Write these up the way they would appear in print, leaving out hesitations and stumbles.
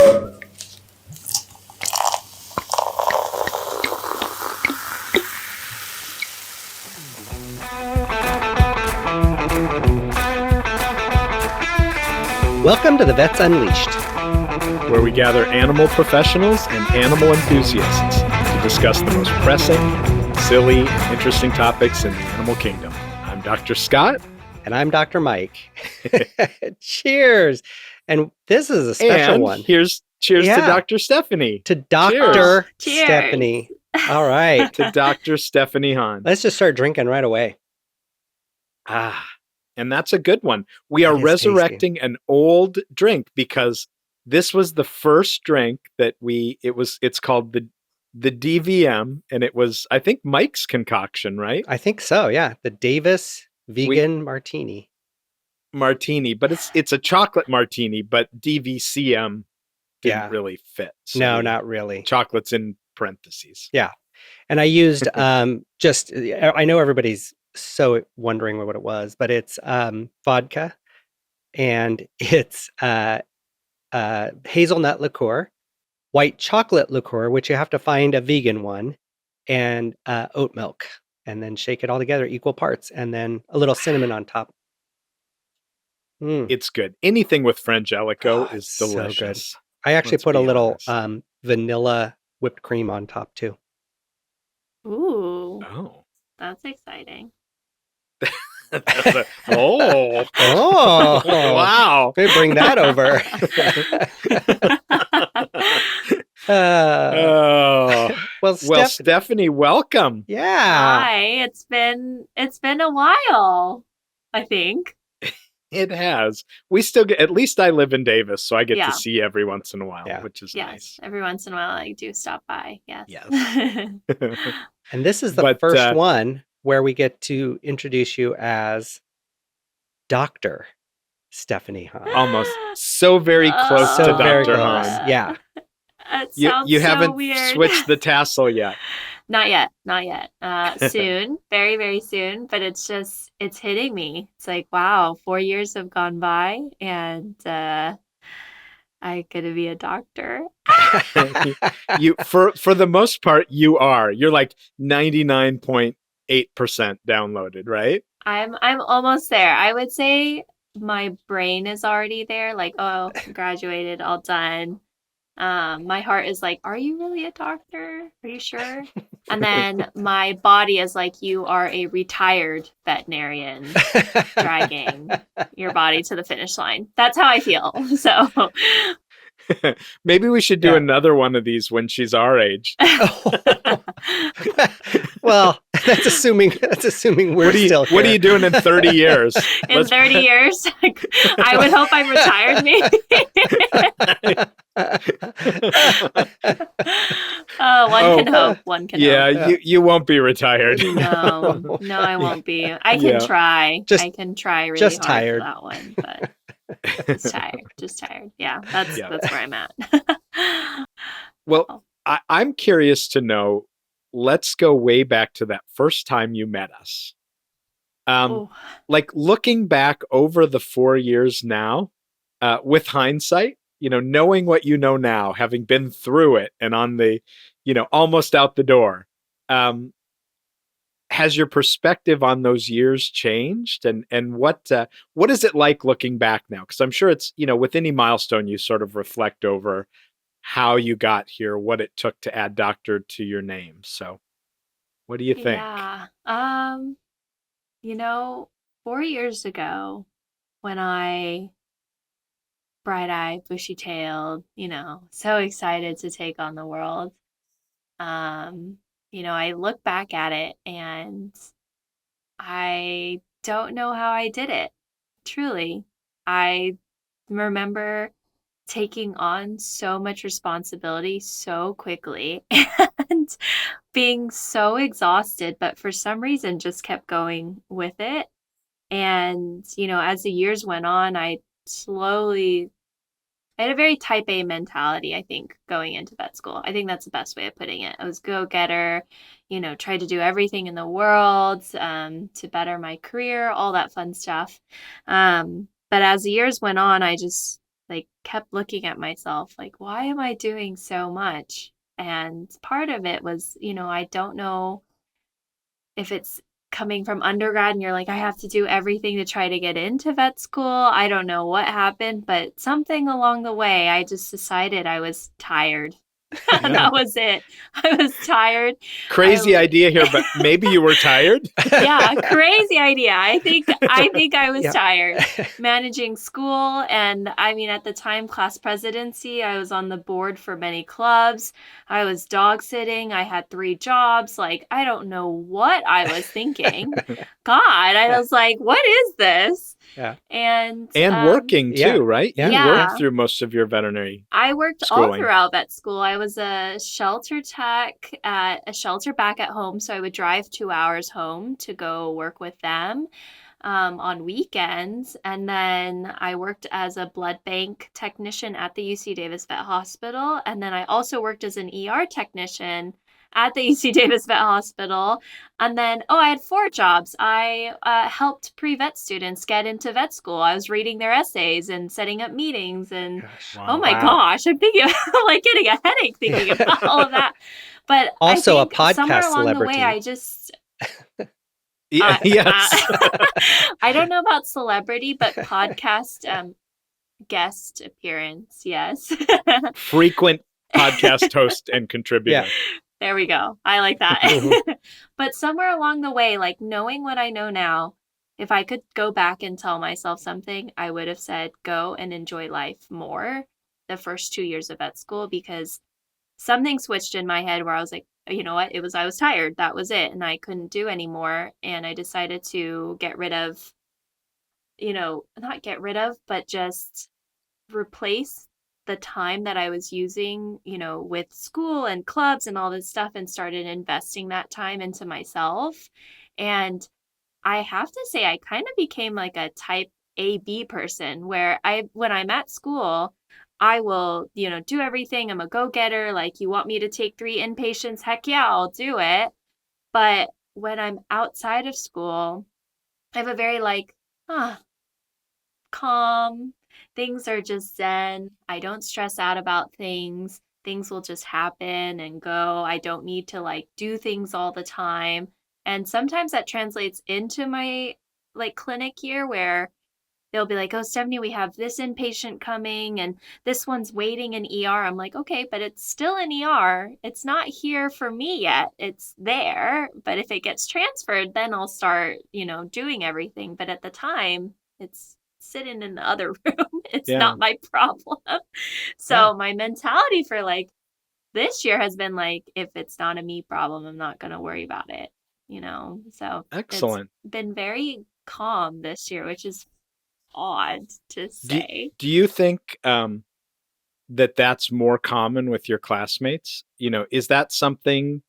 Welcome to the Vets Unleashed, where we gather animal professionals and animal enthusiasts to discuss the most pressing, silly, and interesting topics in the animal kingdom. I'm Dr. Scott. And I'm Dr. Mike. Cheers. And this is a special one. Cheers to Dr. Stephanie. To Dr. Cheers. Stephanie. All right. To Dr. Stephanie Hahn. Let's just start drinking right away. And that's a good one. We are resurrecting an old drink because this was the first drink that it's called the DVM, and it was, I think, Mike's concoction, right? I think so, yeah. The Davis Vegan Martini. But it's a chocolate martini, but DVCM didn't really fit. So no, not really. Chocolate's in parentheses. Yeah. And I used I know everybody's so wondering what it was, but it's vodka, and it's hazelnut liqueur, white chocolate liqueur, which you have to find a vegan one, and oat milk, and then shake it all together equal parts, and then a little cinnamon on top. It's good. Anything with Frangelico is delicious. So good. I actually put a little vanilla whipped cream on top too. Ooh. Oh. That's exciting. Oh, wow. They bring that over. Well, Stephanie, welcome. Yeah. Hi. It's been a while, I think. It has. We still get, at least I live in Davis, so I get to see you every once in a while, which is nice. Every once in a while I do stop by. Yes. And this is the first one where we get to introduce you as Dr. Stephanie Hahn. Almost so very close to Dr. Hahn. Yeah. You haven't switched the tassel yet. Not yet. Soon, very, very soon. But it's hitting me. It's like, wow, 4 years have gone by and I get to be a doctor. You for the most part, you are. You're like 99.8% downloaded, right? I'm almost there. I would say my brain is already there. Like, oh, graduated, all done. My heart is like, are you really a doctor? Are you sure? And then my body is like, you are a retired veterinarian dragging your body to the finish line. That's how I feel. So maybe we should do another one of these when she's our age. Well, that's assuming we're still here. What are you doing in 30 years? In 30 years? I would hope I'm retired, maybe. One can hope. You won't be retired. No, I won't be. I can try. I can try really just hard tired. for that one, but just tired. Yeah, that's where I'm at. Well, I'm curious to know, let's go way back to that first time you met us. Like looking back over the 4 years now, with hindsight, knowing what you know now, having been through it and on the, almost out the door, has your perspective on those years changed? And what is it like looking back now? Because I'm sure it's, with any milestone, you sort of reflect over how you got here, what it took to add doctor to your name. So what do you think? Yeah. 4 years ago when I bright-eyed, bushy-tailed, so excited to take on the world. I look back at it and I don't know how I did it. Truly. I remember taking on so much responsibility so quickly and being so exhausted, but for some reason just kept going with it. And, as the years went on, I had a very type A mentality, I think, going into vet school. I think that's the best way of putting it. I was go-getter, tried to do everything in the world to better my career, all that fun stuff. But as the years went on, I just kept looking at myself like, why am I doing so much? And part of it was, I don't know if it's coming from undergrad and you're like, I have to do everything to try to get into vet school. I don't know what happened, but something along the way, I just decided I was tired. That was it. I was tired. Crazy idea here, but maybe you were tired. Yeah, crazy idea. I think I was tired managing school, and I mean at the time class presidency, I was on the board for many clubs. I was dog sitting. I had 3 jobs. Like I don't know what I was thinking. God, I was like, what is this? Yeah. And working too, right? You worked through most of your veterinary I worked schooling. all throughout vet school. I was a shelter tech at a shelter back at home, so I would drive 2 hours home to go work with them on weekends. And then I worked as a blood bank technician at the UC Davis Vet Hospital. And then I also worked as an ER technician at the UC Davis Vet Hospital. And then, I had 4 jobs. I helped pre-vet students get into vet school. I was reading their essays and setting up meetings. And oh my gosh, I'm thinking, I'm like getting a headache thinking about all of that. But also I think a podcast somewhere along celebrity. the way, I just yes. I don't know about celebrity, but podcast guest appearance, yes. Frequent podcast host and contributor. Yeah. There we go. I like that. But somewhere along the way, like knowing what I know now, if I could go back and tell myself something, I would have said go and enjoy life more the first 2 years of vet school, because something switched in my head where I was like, you know what? I was tired. That was it. And I couldn't do anymore. And I decided to get rid of, not get rid of, but just replace the time that I was using, with school and clubs and all this stuff, and started investing that time into myself. And I have to say, I kind of became like a type AB person where when I'm at school, I will, do everything. I'm a go-getter. Like, you want me to take 3 inpatients? Heck yeah, I'll do it. But when I'm outside of school, I have a very calm, things are just zen. I don't stress out about things. Things will just happen and go. I don't need to do things all the time. And sometimes that translates into my clinic year where they'll be like, oh, Stephanie, we have this inpatient coming and this one's waiting in ER. I'm like, okay, but it's still in ER. It's not here for me yet. It's there. But if it gets transferred, then I'll start, doing everything. But at the time, it's sitting in the other room. It's not my problem. So my mentality for this year has been if it's not a me problem, I'm not going to worry about it, So excellent. It's been very calm this year, which is odd to say. Do you think that that's more common with your classmates? Is that something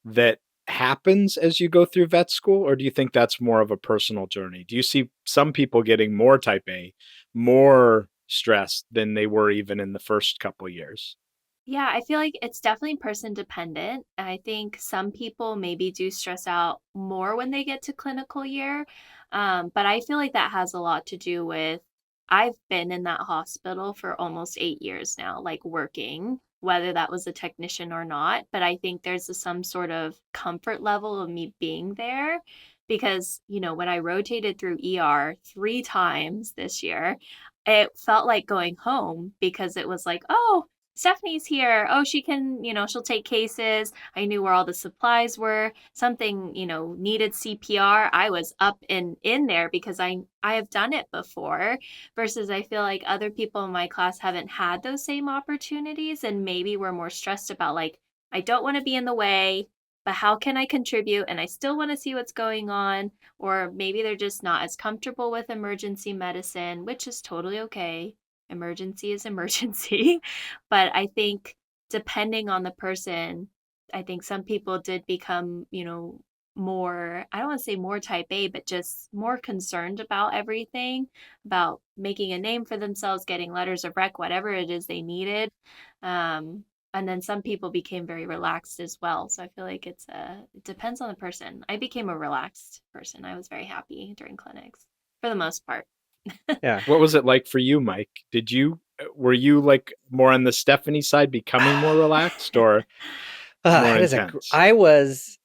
that happens as you go through vet school, or do you think that's more of a personal journey? Do you see some people getting more type A, more stressed than they were even in the first couple years? Yeah, I feel like it's definitely person dependent. I think some people maybe do stress out more when they get to clinical year. But I feel like that has a lot to do with I've been in that hospital for almost 8 years now, working, whether that was a technician or not. But I think there's some sort of comfort level of me being there because, when I rotated through ER 3 times this year, it felt like going home because it was like, oh, Stephanie's here. Oh, she can, she'll take cases. I knew where all the supplies were. Something, needed CPR. I was up and in there because I have done it before, versus I feel like other people in my class haven't had those same opportunities and maybe we're more stressed about I don't want to be in the way, but how can I contribute? And I still want to see what's going on. Or maybe they're just not as comfortable with emergency medicine, which is totally okay. Emergency is emergency. But I think depending on the person, I think some people did become, more, I don't want to say more type A, but just more concerned about everything, about making a name for themselves, getting letters of rec, whatever it is they needed. And then some people became very relaxed as well. So I feel like it depends on the person. I became a relaxed person. I was very happy during clinics for the most part. Yeah. What was it like for you, Mike? Did you were you like more on the Stephanie side, becoming more relaxed or more That is intense? I was,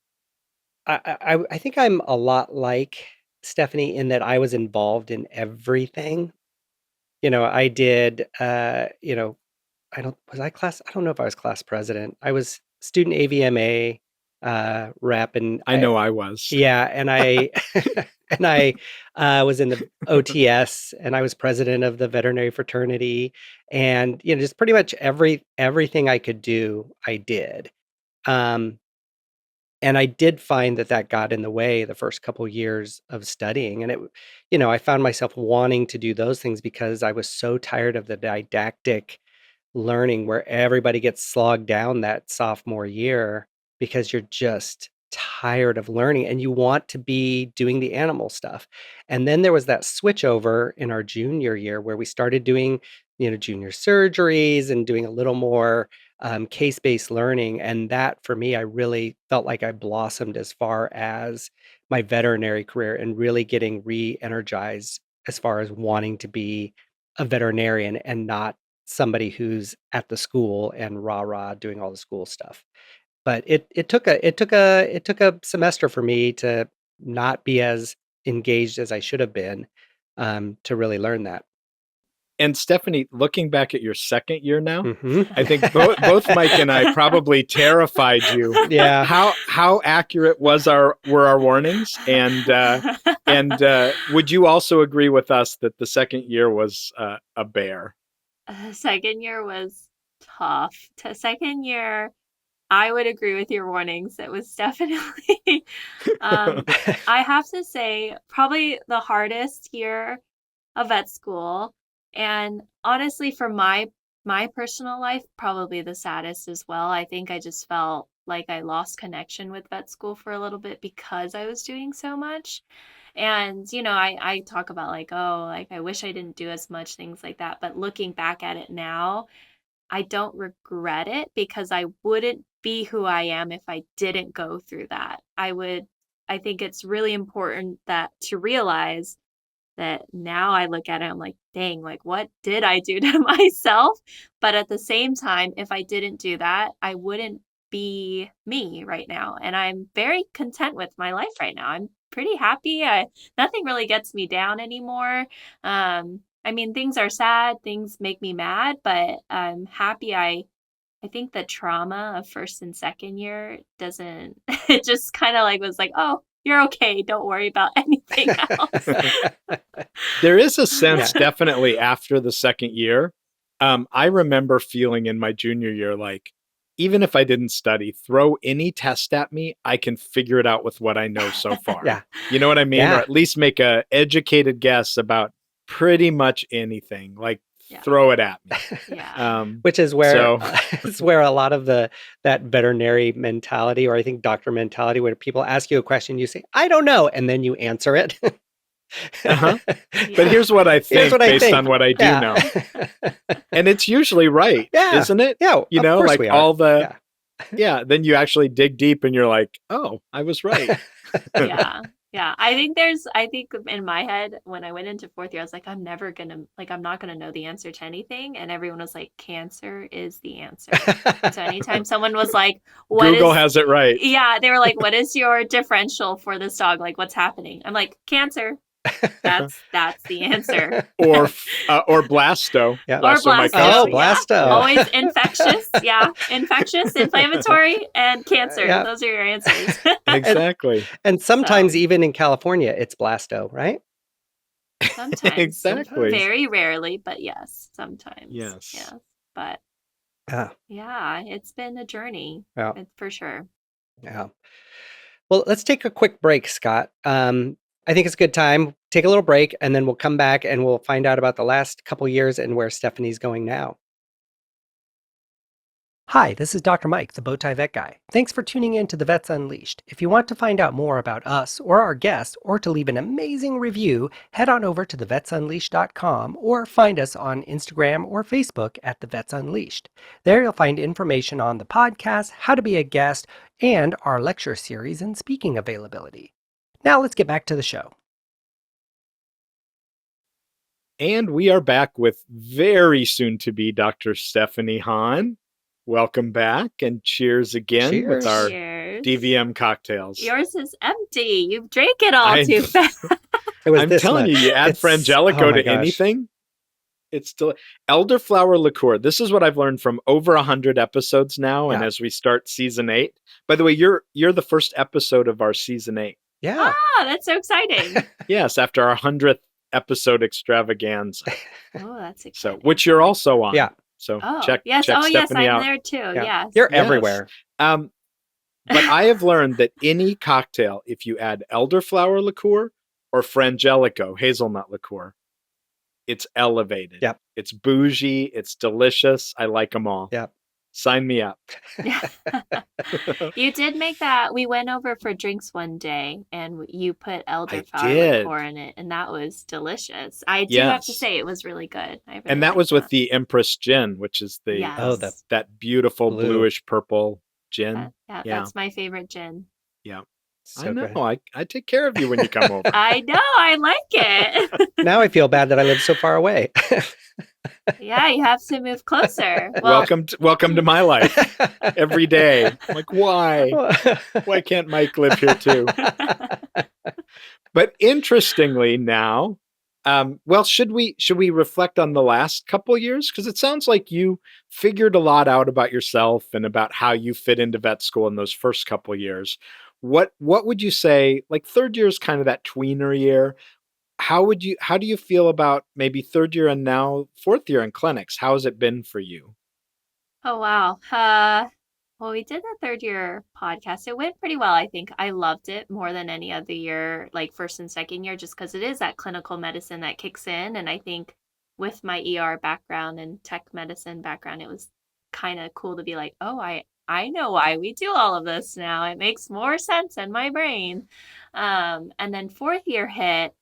I think I'm a lot like Stephanie in that I was involved in everything. I did, I don't know if I was class president. I was student AVMA rep, and I know I was. yeah, and I and I was in the OTS, and I was president of the veterinary fraternity, and just pretty much everything I could do, I did. Um, and I did find that got in the way the first couple years of studying, and I found myself wanting to do those things because I was so tired of the didactic learning where everybody gets slogged down that sophomore year because you're just tired of learning and you want to be doing the animal stuff. And then there was that switch over in our junior year where we started doing, junior surgeries and doing a little more case-based learning. And that for me, I really felt like I blossomed as far as my veterinary career and really getting re-energized as far as wanting to be a veterinarian and not somebody who's at the school and rah-rah doing all the school stuff. But it took a semester for me to not be as engaged as I should have been, to really learn that. And Stephanie, looking back at your second year now, Mhm. I think both Mike and I probably terrified you. Yeah. How accurate were our warnings? And would you also agree with us that the second year was a bear? Second year was tough. Second year, I would agree with your warnings. It was definitely, um, I have to say, probably the hardest year of vet school. And honestly, for my personal life, probably the saddest as well. I think I just felt like I lost connection with vet school for a little bit because I was doing so much. And, I talk about like, oh, like I wish I didn't do as much things like that. But looking back at it now, I don't regret it because I wouldn't be who I am if I didn't go through that. I think it's really important that to realize that now I look at it, I'm like, dang, like what did I do to myself? But at the same time, if I didn't do that, I wouldn't be me right now. And I'm very content with my life right now. I'm pretty happy. Nothing really gets me down anymore. I mean, things are sad, things make me mad, but I'm happy I think the trauma of first and second year doesn't it just kind of like was like, "Oh, you're okay. Don't worry about anything else." There is a Yeah. sense definitely after the second year. I remember feeling in my junior year like, even if I didn't study, throw any test at me, I can figure it out with what I know so far. Yeah. You know what I mean? Or Yeah. at least make a educated guess about pretty much anything. Like Yeah. throw it at me. Yeah. Which is where So it's where a lot of that veterinary mentality, or I think doctor mentality, where people ask you a question, you say, "I don't know," and then you answer it. uh-huh. But Yeah. here's what I Here's think what I based think. on what I do Yeah. know. And it's usually right, Yeah. isn't it? Yeah. You Of know, course like we are. all the Yeah. then you actually dig deep and you're like, "Oh, I was right." Yeah. Yeah. I think in my head, when I went into fourth year, I was like, I'm never gonna, like, I'm not gonna know the answer to anything. And everyone was like, cancer is the answer. And so anytime someone was like, Google has it right. yeah, they were like, what is your differential for this dog? Like, what's happening? I'm like, cancer. That's the answer. Or blasto. Yeah. Or Blasto blasto. Oh, Yeah. blasto. Always infectious. Yeah. Infectious, inflammatory, and cancer. Yeah. Those are your answers. Exactly. And sometimes So even in California, it's blasto, right? sometimes. Exactly. Very rarely, but yes, sometimes. Yes. Yes. But Yeah. yeah, it's been a journey. Yeah. For sure. Yeah. Well, let's take a quick break, Scott. I think it's a good time. Take a little break, and then we'll come back and we'll find out about the last couple years and where Stephanie's going now. Hi, this is Dr. Mike, the Bowtie Vet Guy. Thanks for tuning in to The Vets Unleashed. If you want to find out more about us or our guests, or to leave an amazing review, head on over to thevetsunleashed.com or find us on Instagram or Facebook at The Vets Unleashed. There you'll find information on the podcast, how to be a guest, and our lecture series and speaking availability. Now let's get back to the show. And we are back with very soon to be Dr. Stephanie Hahn. Welcome back and cheers again with our Cheers. DVM cocktails. Yours is empty. You drank it all I- too fast. It was I'm this telling much. you, add It's- Frangelico oh my to gosh. anything. It's still elderflower liqueur. This is what I've learned from over 100 episodes now. And Yeah. as we start season 8, by the way, you're the first episode of our season 8. Yeah. Ah, that's so exciting. Yes, after our 100th episode extravaganza. Oh, that's So, exciting. which you're also on. Yeah. So Oh, check yes. check Oh, yes, Stephanie I'm out. there too. Yeah. Yes. You're Yes. everywhere. But I have learned that any cocktail, if you add elderflower liqueur or frangelico, hazelnut liqueur, it's elevated. Yep. It's bougie. It's delicious. I like them all. Yep. Sign me up. You did make that. We went over for drinks one day and you put elderflower did. liqueur in it, and that was delicious. I do have to Yes. say it was really good. I really And that liked was with the Empress gin, which is the Yes. Oh, the that beautiful Blue. bluish purple gin. yeah, Yeah. that's my favorite gin. so I know. good. I take care of you when you come over. I know. I like it. Now I feel bad that I live so far away. Yeah, you have to move closer. Well, Welcome to my life every day. I'm like, why? Why can't Mike live here too? But interestingly now, well, should we reflect on the last couple years? Because it sounds like you figured a lot out about yourself and about how you fit into vet school in those first couple years. What would you say? Like third year is kind of that tweener year. How do you feel about maybe third year and now fourth year in clinics? How has it been for you? oh wow. Well, we did the third year podcast. It went pretty well, I think. I loved it more than any other year, like first and second year, just because it is that clinical medicine that kicks in. And I think with my ER background and tech medicine background, it was kind of cool to be like, oh, I know why we do all of this now. It makes more sense in my brain. And then fourth year hit.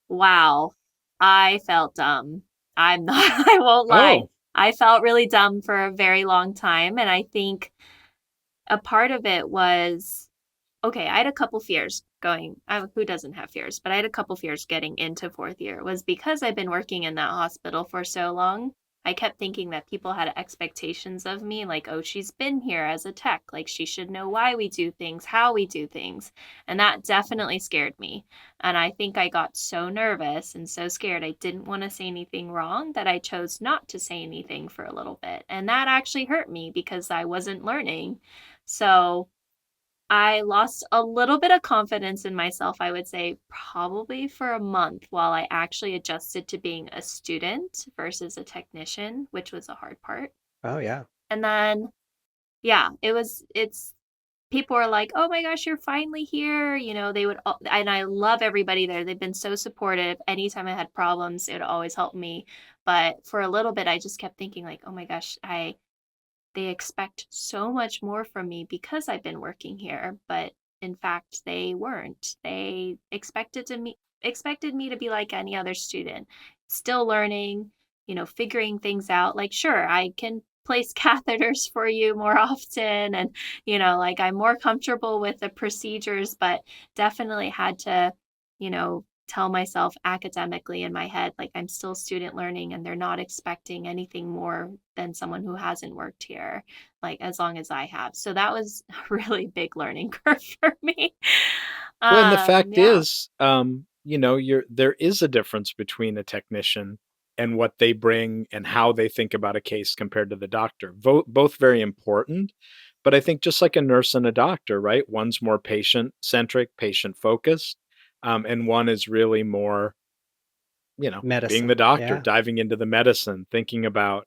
Wow, I felt dumb. I'm not, I won't lie. Oh. I felt really dumb for a very long time. And I think a part of it was okay, I had a couple fears going. Who doesn't have fears? But I had a couple fears getting into fourth year. It was because I've been working in that hospital for so long. I kept thinking that people had expectations of me, like, oh, she's been here as a tech. Like, she should know why we do things, how we do things. And that definitely scared me. And I think I got so nervous and so scared I didn't want to say anything wrong that I chose not to say anything for a little bit. And that actually hurt me because I wasn't learning. So I lost a little bit of confidence in myself, I would say, probably for a month while I actually adjusted to being a student versus a technician, which was a hard part. Oh yeah. And then, yeah, it's people are like, oh my gosh, you're finally here. You know, they would, and I love everybody there. They've been so supportive. Anytime I had problems, it would always help me. But for a little bit, I just kept thinking, like, oh my gosh, they expect so much more from me because I've been working here, but in fact they weren't. They expected me to be like any other student, still learning, figuring things out. Like, sure, I can place catheters for you more often and like I'm more comfortable with the procedures, but definitely had to, tell myself academically in my head, like I'm still student learning and they're not expecting anything more than someone who hasn't worked here, like as long as I have. So that was a really big learning curve for me. Well, and the fact Yeah. is, there is a difference between a technician and what they bring and how they think about a case compared to the doctor. Both very important, but I think just like a nurse and a doctor, right? One's more patient centric, patient focused, and one is really more, being Medicine. the doctor, Yeah. diving into the medicine, thinking about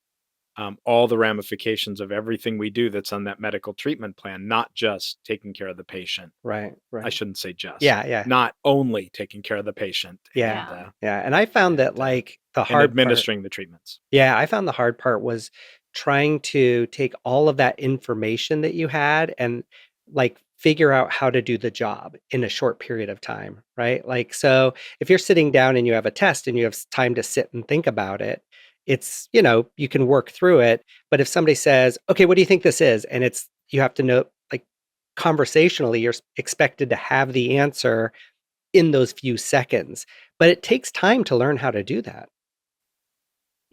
all the ramifications of everything we do that's on that medical treatment plan, not just taking care of the patient. Right. I shouldn't say just. Yeah. Yeah. Not only taking care of the patient. Yeah. And, Yeah. And I found that like the and hard administering the treatments. Yeah, I found the hard part was trying to take all of that information that you had and like figure out how to do the job in a short period of time, right? Like, so if you're sitting down and you have a test and you have time to sit and think about it, it's, you can work through it. But if somebody says, okay, what do you think this is? And you have to know, like, conversationally, you're expected to have the answer in those few seconds. But it takes time to learn how to do that.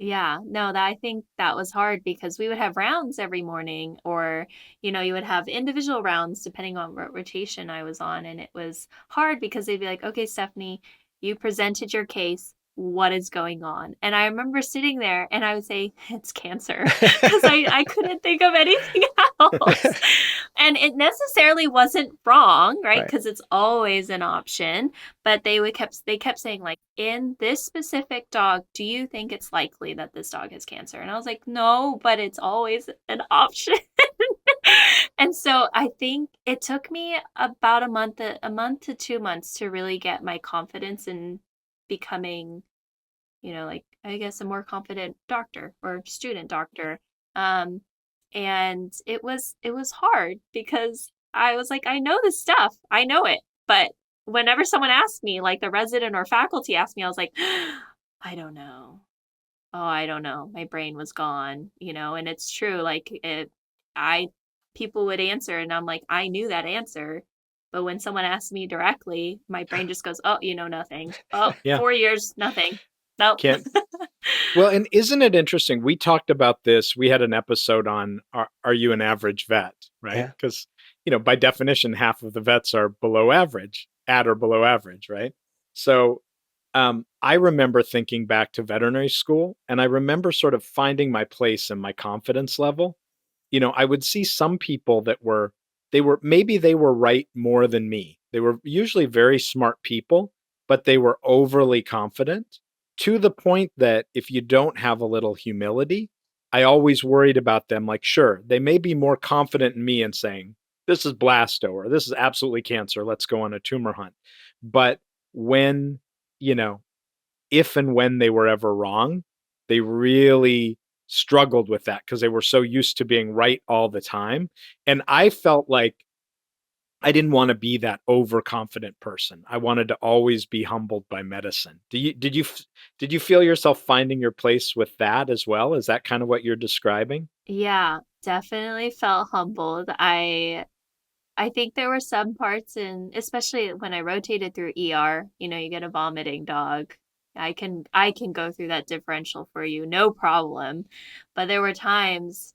Yeah, no, I think that was hard because we would have rounds every morning, or, you would have individual rounds depending on what rotation I was on. And it was hard because they'd be like, okay, Stephanie, you presented your case. What is going on? And I remember sitting there and I would say, it's cancer, because I couldn't think of anything else. And it necessarily wasn't wrong, right? Right. Because it's always an option. But they kept saying, like, in this specific dog, do you think it's likely that this dog has cancer? And I was like, no, but it's always an option. And so I think it took me about a month to 2 months to really get my confidence in becoming, like, I guess, a more confident doctor or student doctor. Um, and it was hard because I was like, I know this stuff, I know it, but whenever someone asked me, like the resident or faculty asked me, I was like, I don't know. Oh, I don't know. My brain was gone, and it's true. Like, I, people would answer, and I'm like, I knew that answer. But when someone asks me directly, my brain just goes, oh, nothing. Oh, Yeah. 4 years, nothing. Nope. Can't. Well, and isn't it interesting? We talked about this. We had an episode on are you an average vet, right? Yeah. Because, by definition, half of the vets are below average, at or below average, right? So I remember thinking back to veterinary school, and I remember sort of finding my place and my confidence level. I would see some people that maybe they were right more than me. They were usually very smart people, but they were overly confident to the point that if you don't have a little humility, I always worried about them. Like, sure, they may be more confident in me and saying, this is blasto or this is absolutely cancer. Let's go on a tumor hunt. But when, you know, if and when they were ever wrong, they really struggled with that because they were so used to being right all the time. And I felt like I didn't want to be that overconfident person. I wanted to always be humbled by medicine. Did you feel yourself finding your place with that as well? Is that kind of what you're describing? Yeah, definitely felt humbled. I think there were some parts especially when I rotated through ER, you get a vomiting dog. I can go through that differential for you, no problem. But there were times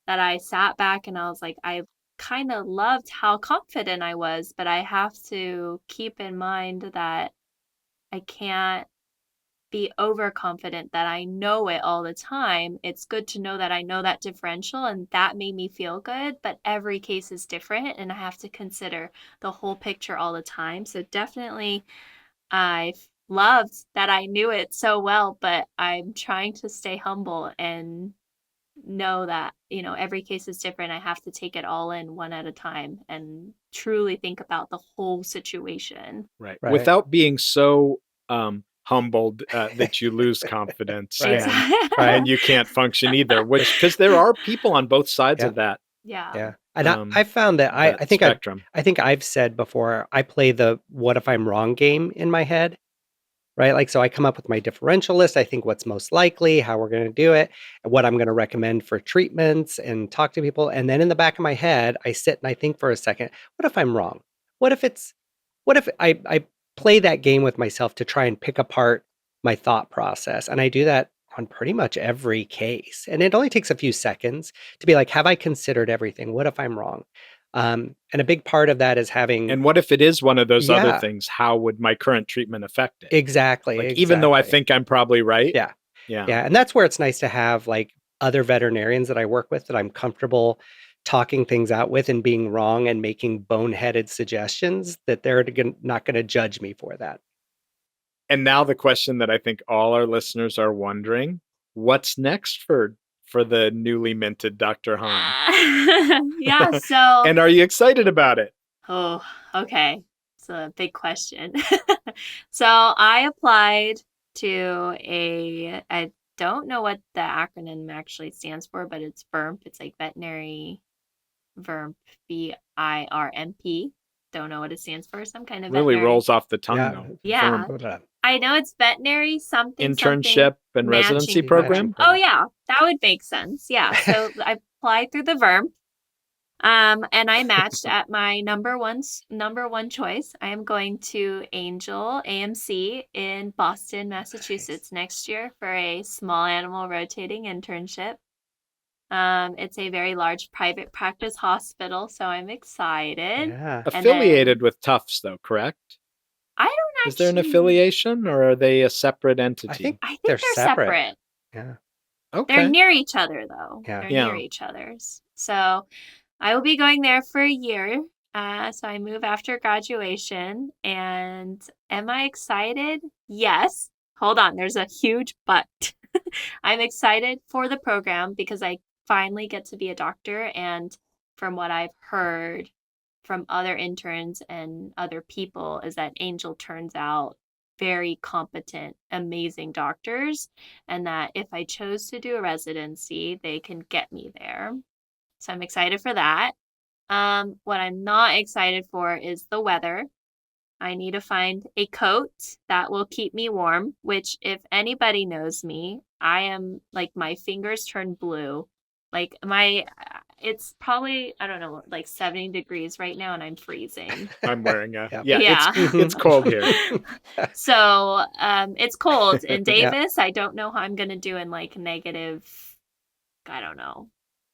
that I sat back and I was like, I kind of loved how confident I was, but I have to keep in mind that I can't be overconfident that I know it all the time. It's good to know that I know that differential, and that made me feel good, but every case is different and I have to consider the whole picture all the time. So definitely I loved that I knew it so well, but I'm trying to stay humble and know that, every case is different. I have to take it all in one at a time and truly think about the whole situation. Right. Right. Without being so humbled that you lose confidence Right. Exactly. and you can't function either, which because there are people on both sides Yeah. of that Yeah. Yeah. And I found that I think spectrum. I think I've said before, I play the what if I'm wrong game in my head, right? Like, so I come up with my differential list. I think what's most likely, how we're going to do it, and what I'm going to recommend for treatments and talk to people. And then in the back of my head, I sit and I think for a second, what if I'm wrong? What if it's, what if I play that game with myself to try and pick apart my thought process? And I do that on pretty much every case. And it only takes a few seconds to be like, have I considered everything? What if I'm wrong? And a big part of that is having, And what if it is one of those other yeah, things? How would my current treatment affect it? exactly, Like, even though I exactly. think I'm probably right. Yeah. Yeah. Yeah. And that's where it's nice to have like other veterinarians that I work with that I'm comfortable talking things out with and being wrong and making boneheaded suggestions that they're not going to judge me for that. And now the question that I think all our listeners are wondering, what's next for the newly minted Dr. Hahn? Yeah, so And are you excited about it? oh, okay. It's a big question. So I applied to I don't know what the acronym actually stands for, but it's VERMP. It's like veterinary VERMP, VIRMP. Don't know what it stands for. Some kind of Really veterinary. rolls off the tongue, Yeah. though. Yeah. Verm. I know it's veterinary something Internship and residency matching program. Oh yeah, that would make sense. Yeah. So I applied through the VERMP. And I matched at my number one choice. I am going to Angel AMC in Boston, Massachusetts next year for a small animal rotating internship. It's a very large private practice hospital, so I'm excited. Yeah. Affiliated with Tufts, though, correct? I don't Is there an actually. affiliation, or are they a separate entity? I think they're they're separate. separate. Yeah. Okay. They're near each other, though. Yeah. They're Yeah. near each other's. So I will be going there for a year. So I move after graduation. And am I excited? Yes. Hold on. There's a huge but. I'm excited for the program because I finally get to be a doctor. And from what I've heard from other interns and other people, is that Angel turns out very competent, amazing doctors. And that if I chose to do a residency, they can get me there. So I'm excited for that. What I'm not excited for is the weather. I need to find a coat that will keep me warm, which if anybody knows me, I am like my fingers turn blue. Like it's probably, I don't know, like 70 degrees right now and I'm freezing. I'm wearing a Yep. Yeah. It's cold here. So it's cold in Yeah. Davis. I don't know how I'm gonna do in like negative, I don't know.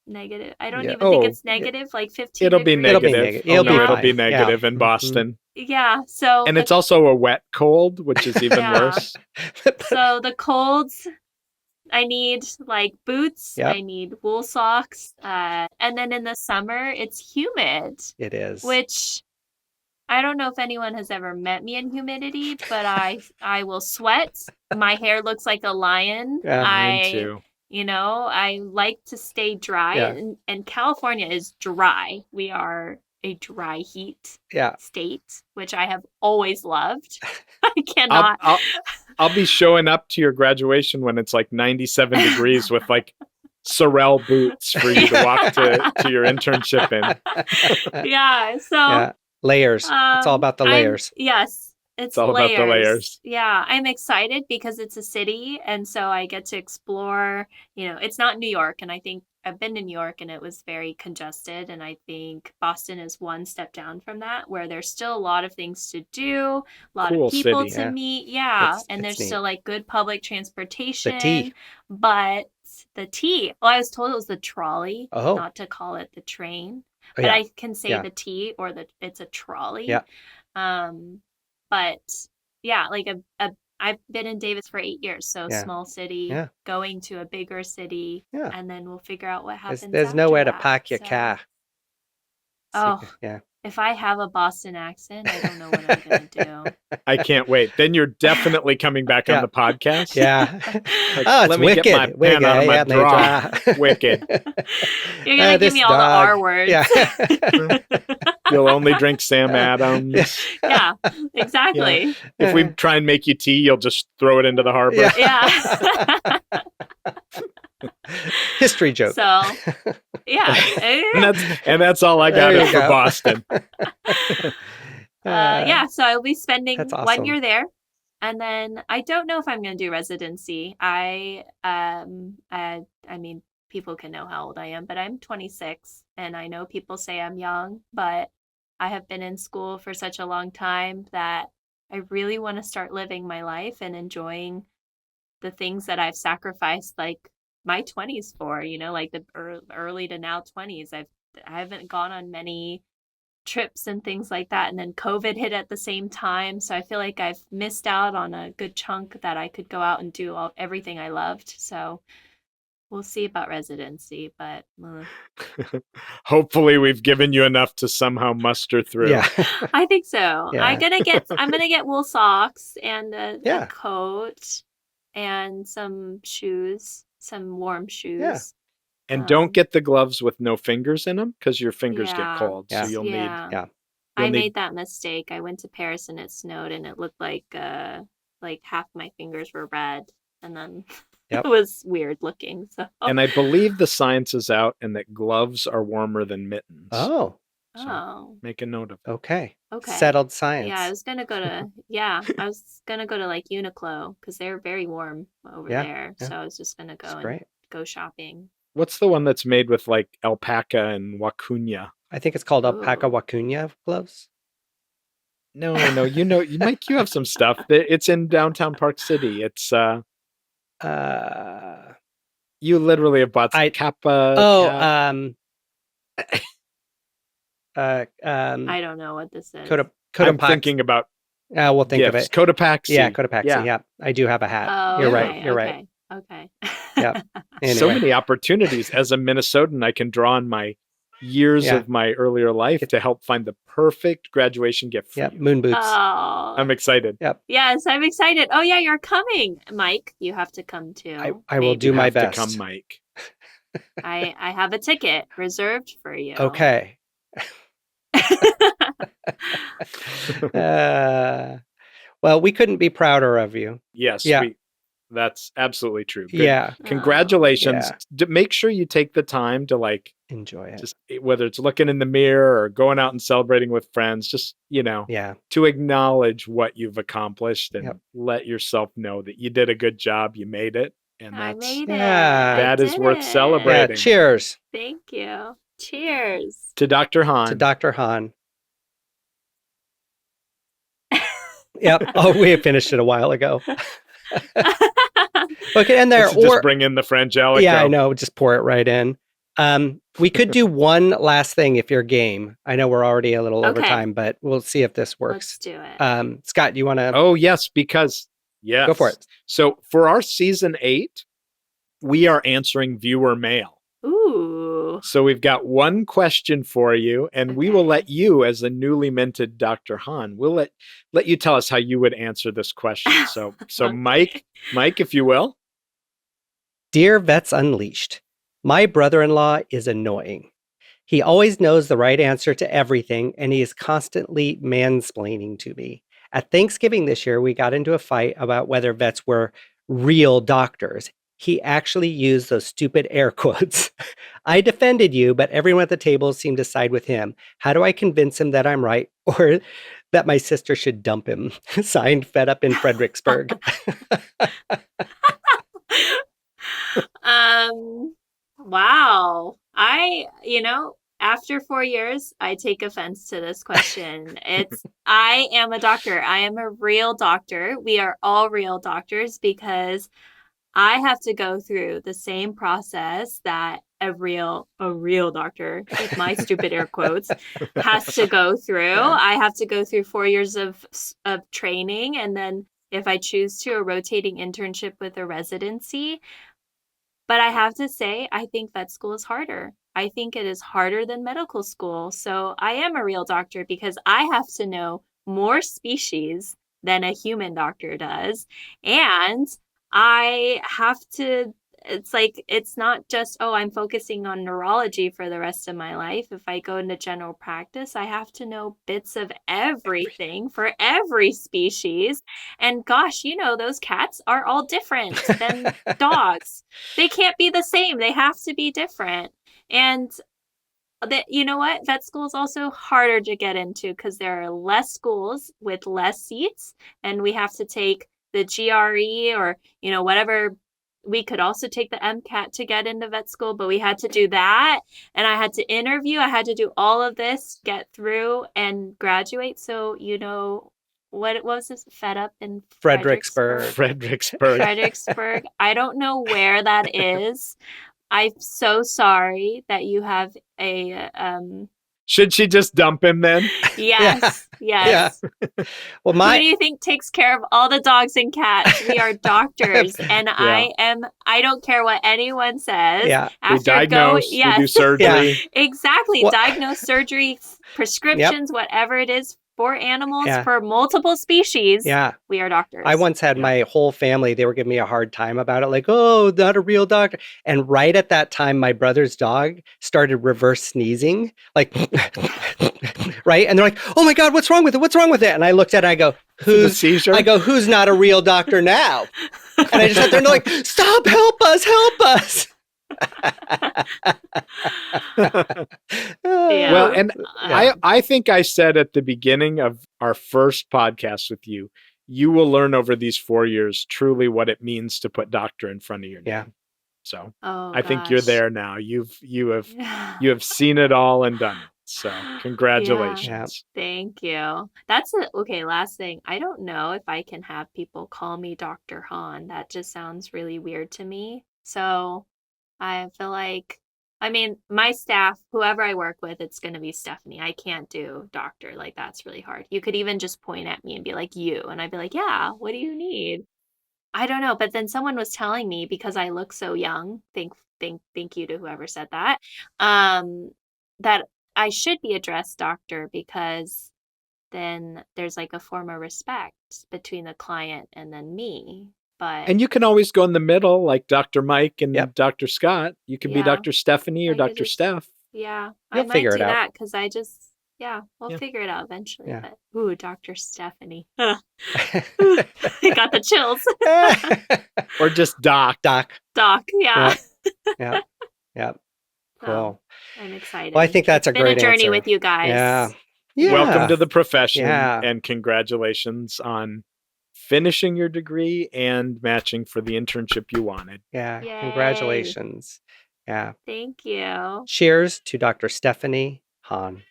Negative. I don't Yeah. even think Oh, it's negative, like 15 It'll be degrees. It'll be negative. negative. It'll be Yeah. It'll be fine. Yeah. negative in Mhm. Boston. Yeah. So And it's also a wet cold, which is even Yeah. worse. so the colds, I need like boots, Yep. I need wool socks, and then in the summer it's humid, It is. which I don't know if anyone has ever met me in humidity, but I will sweat. My hair looks like a lion. Yeah. Mine too. I like to stay dry, Yeah. and California is dry. We are a dry heat Yeah. state, which I have always loved. I cannot. I'll be showing up to your graduation when it's like 97 degrees with like Sorel boots for you to walk to your internship in. Yeah. So Yeah. Layers. It's all about the layers. Yes. It's all layers. about the layers. Yeah, I'm excited because it's a city, and so I get to explore. It's not New York, and I think I've been to New York, and it was very congested, and I think Boston is one step down from that, where there's still a lot of things to do, a lot Cool of people city. to Yeah. meet. Yeah, and It's there's neat. still like good public transportation. The T. But the T. Well, I was told it was the trolley, Oh. not to call it the train. Oh, But yeah. I can say Yeah. the T or it's a trolley. Yeah. But yeah, like I've been in Davis for 8 years, so Yeah. small city, Yeah. going to a bigger city, Yeah. and then we'll figure out what happens. There's nowhere to after park your that. car. Oh, Yeah. if I have a Boston accent, I don't know what I'm gonna do. I can't wait. Then you're definitely coming back on Yeah. the podcast. Yeah. Like, Oh, it's let me wicked. get my pen out of my yeah, drawer. Wicked. You're gonna give this me all the dog. R words. Yeah. You'll only drink Sam Adams. Yeah, exactly. If we try and make you tea, you'll just throw it into the harbor. Yeah. Yeah. History joke. So, yeah. And that's all I got There you for go. Boston. Yeah, so I'll be spending That's 1 awesome. year there, and then I don't know if I'm going to do residency. I mean, people can know how old I am, but I'm 26, and I know people say I'm young, but I have been in school for such a long time that I really want to start living my life and enjoying the things that I've sacrificed, like my 20s for, like the early to now 20s. I haven't gone on many trips and things like that, and then COVID hit at the same time, so I feel like I've missed out on a good chunk that I could go out and do everything I loved. So we'll see about residency, but Hopefully we've given you enough to somehow muster through. Yeah. I think so. Yeah. I'm gonna get wool socks and Yeah. a coat and some shoes, some warm shoes. Yeah. And don't get the gloves with no fingers in them because your fingers Yeah. get cold. Yeah. So you'll need. Yeah. I You'll need- made that mistake. I went to Paris and it snowed, and it looked like half my fingers were red, and then Yep. it was weird looking. So And I believe the science is out and that gloves are warmer than mittens. Oh, oh, Make a note of it. okay. okay. Settled science. Yeah, I was gonna go to like Uniqlo because they're very warm over Yeah, there. yeah. So I was just gonna go That's and great. go shopping. What's the one that's made with like alpaca and wacuna? I think it's called alpaca Ooh. wacuna gloves. No, Mike, you have some stuff. It's in downtown Park City. It's Uh, you literally have bought I Kappa. oh I don't know what this is. I'm Cotopaxi. thinking about We'll think of gifts. it. Cotopaxi. Yeah, Cotopaxi. Yeah. Yeah, I do have a hat. Oh, You're okay, right. You're right. okay. Yeah. Anyway. So many opportunities. As a Minnesotan, I can draw on my years Yeah. of my earlier life to help find the perfect graduation gift for Yep, you. moon boots. Oh, I'm excited. Yep. yes, I'm excited. Oh yeah, you're coming, Mike. You have to come too. I will do You my have best. to come, Mike. I have a ticket reserved for you. Okay. Well, we couldn't be prouder of you. Yes, Yeah. that's absolutely true. Good. Yeah. Congratulations. Yeah. Make sure you take the time to Enjoy it. just whether it's looking in the mirror or going out and celebrating with friends, just, Yeah. to acknowledge what you've accomplished and Yep. let yourself know that you did a good job, you made it. And I that's made it. Yeah. that I is did worth it. Yeah. celebrating. Cheers Thank you. Cheers. To Dr. Hahn. to Dr. Hahn. Yep. Oh, we had finished it a while ago. Okay, and there Just bring in the Frangelico. Yeah, I know. Just pour it right in. We could do one last thing if you're game. I know we're already a little over Okay. time, but we'll see if this works. Let's do it. Scott, do you want to? Oh, yes, because yes. Go for it. So for our season 8, we are answering viewer mail. Ooh. So we've got one question for you, and we will let you, as a newly minted Dr. Hahn, we'll let you tell us how you would answer this question. So Okay. Mike, if you will. Dear Vets Unleashed, my brother-in-law is annoying. He always knows the right answer to everything, and he is constantly mansplaining to me. At Thanksgiving this year, we got into a fight about whether vets were real doctors. He actually used those stupid air quotes. I defended you, but everyone at the table seemed to side with him. How do I convince him that I'm right or that my sister should dump him? Signed, Fed Up in Fredericksburg. Wow. After 4 years, I take offense to this question. I am a doctor. I am a real doctor. We are all real doctors because I have to go through the same process that a real doctor, with my stupid air quotes, has to go through. Yeah. I have to go through 4 years of training, and then if I choose to, a rotating internship with a residency. But I have to say, I think vet school is harder. I think it is harder than medical school. So I am a real doctor because I have to know more species than a human doctor does. And I have to, it's not just, oh, I'm focusing on neurology for the rest of my life. If I go into general practice, I have to know bits of everything for every species. And gosh, those cats are all different than dogs. They can't be the same. They have to be different. And you know what? Vet school is also harder to get into because there are less schools with less seats, and we have to take the GRE or, whatever. We could also take the MCAT to get into vet school, but we had to do that. And I had to interview. I had to do all of this, get through and graduate. So, what was this? Fed Up in Fredericksburg. Fredericksburg. I don't know where that is. I'm so sorry that you have a Should she just dump him then? Yes. Yeah. Well, who do you think takes care of all the dogs and cats? We are doctors, and I don't care what anyone says. Yeah. We diagnose, we do surgery. Yeah. Exactly. Well, diagnose, surgery, prescriptions, whatever it is for animals, Yeah. for multiple species. Yeah. We are doctors. I once had my whole family, they were giving me a hard time about it, like, oh, not a real doctor. And right at that time, my brother's dog started reverse sneezing, like, right? And they're like, oh my God, what's wrong with it? What's wrong with it? And I looked at it, I go, who's not a real doctor now? And I just sat there and they're like, stop, help us. Yeah. Well, and I think I said at the beginning of our first podcast with you, you will learn over these 4 years truly what it means to put doctor in front of your name. Yeah. So I think you're there now. You have seen it all and done it. So Yeah. congratulations. Thank you. Okay, last thing. I don't know if I can have people call me Dr. Han. That just sounds really weird to me. So I feel like, I mean, my staff, whoever I work with, it's going to be Stephanie. I can't do doctor. Like, that's really hard. You could even just point at me and be like, you. And I'd be like, yeah, what do you need? I don't know. But then someone was telling me because I look so young, thank you to whoever said that, that I should be addressed doctor because then there's like a form of respect between the client and then me. But And you can always go in the middle, like Dr. Mike and Yep. Dr. Scott. You can be yeah, Dr. Stephanie or I could Dr. just, Steph. yeah, I You'll might figure do it out. that because yeah, we'll Yeah. figure it out eventually. Yeah. But ooh, Dr. Stephanie. I got the chills. Or just Doc. Doc. Doc, yeah. Yep. Yep. Cool. Oh, I'm excited. Well, I think that's It's a been great a journey answer. with you guys. Yeah. Welcome to the profession Yeah. and congratulations on finishing your degree and matching for the internship you wanted. Yeah. Yay. Congratulations. Yeah. Thank you. Cheers to Dr. Stephanie Han.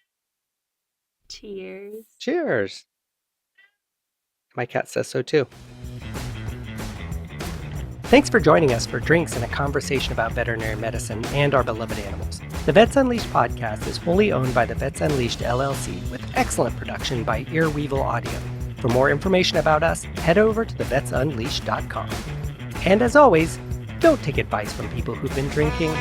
Cheers. Cheers. My cat says so too. Thanks for joining us for drinks and a conversation about veterinary medicine and our beloved animals. The Vets Unleashed podcast is wholly owned by the Vets Unleashed LLC with excellent production by Earweevil Audio. For more information about us, head over to thevetsunleashed.com. And as always, don't take advice from people who've been drinking.